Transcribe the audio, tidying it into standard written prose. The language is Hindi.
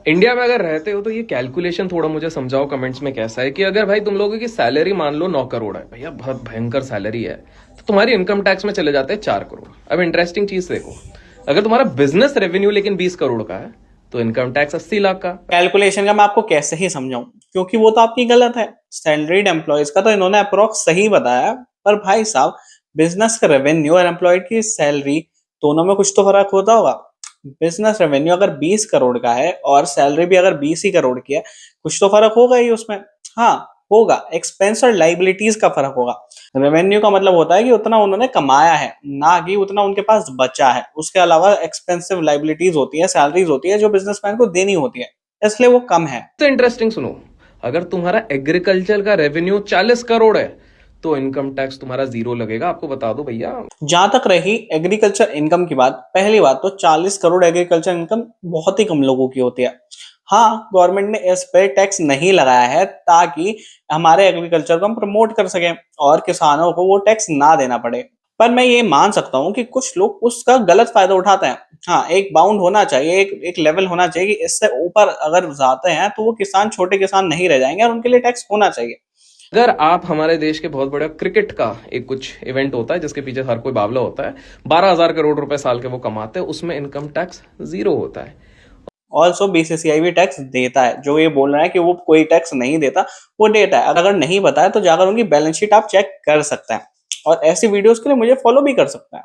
इंडिया में अगर रहते हो तो ये कैलकुलेशन थोड़ा मुझे समझाओ कमेंट्स में कैसा है कि अगर भाई तुम लोगों की सैलरी मान लो 9 करोड़ है, भैया बहुत भयंकर सैलरी है, तो तुम्हारी इनकम टैक्स में चले जाते हैं 4 करोड़। अब इंटरेस्टिंग चीज देखो, अगर तुम्हारा बिजनेस रेवेन्यू लेकिन 20 करोड़ का है तो इनकम टैक्स 80 लाख का। कैलकुलेशन का मैं आपको कैसे ही समझाऊं, क्योंकि वो तो आपकी गलत है। सैलरीड एम्प्लॉयज का तो इन्होंने अप्रोक्स सही बताया, पर भाई साहब बिजनेस का रेवेन्यू और एम्प्लॉयड की सैलरी दोनों में कुछ तो फर्क होता होगा। बिजनेस रेवेन्यू अगर 20 करोड़ का है और सैलरी भी अगर 20 ही करोड़ की है, कुछ तो फर्क होगा ही उसमें। हाँ, होगा। एक्सपेंस और लाइबिलिटीज का फर्क होगा। रेवेन्यू का मतलब होता है कि उतना उन्होंने कमाया है, ना कि उतना उनके पास बचा है। उसके अलावा एक्सपेंसिव लाइबिलिटीज होती है, सैलरीज होती है जो बिजनेसमैन को देनी होती है, इसलिए वो कम है। तो इंटरेस्टिंग सुनो, अगर तुम्हारा एग्रीकल्चर का रेवेन्यू 40 करोड़ है तो इनकम टैक्स तुम्हारा 0 लगेगा, आपको बता दो भैया। जहां तक रही एग्रीकल्चर इनकम की बात, पहली बात तो 40 करोड़ एग्रीकल्चर इनकम बहुत ही कम लोगों की होती है। हाँ, गवर्नमेंट ने इस पे टैक्स नहीं लगाया है ताकि हमारे एग्रीकल्चर को हम प्रमोट कर सकें और किसानों को वो टैक्स ना देना पड़े। पर मैं ये मान सकता हूँ कि कुछ लोग उसका गलत फायदा उठाते हैं। हाँ, एक बाउंड होना चाहिए, एक लेवल होना चाहिए कि इससे ऊपर अगर जाते हैं तो वो किसान छोटे किसान नहीं रह जाएंगे और उनके लिए टैक्स होना चाहिए। अगर आप हमारे देश के बहुत बड़ा क्रिकेट का एक कुछ इवेंट होता है जिसके पीछे हर कोई बावला होता है, 12,000 करोड़ रुपए साल के वो कमाते हैं, उसमें इनकम टैक्स 0 होता है। ऑल्सो बीसीसीआई भी टैक्स देता है। जो ये बोल रहा है कि वो कोई टैक्स नहीं देता, वो देता है। अगर नहीं बताया तो जाकर उनकी बैलेंस शीट आप चेक कर सकते हैं, और ऐसी वीडियोस के लिए मुझे फॉलो भी कर सकते हैं।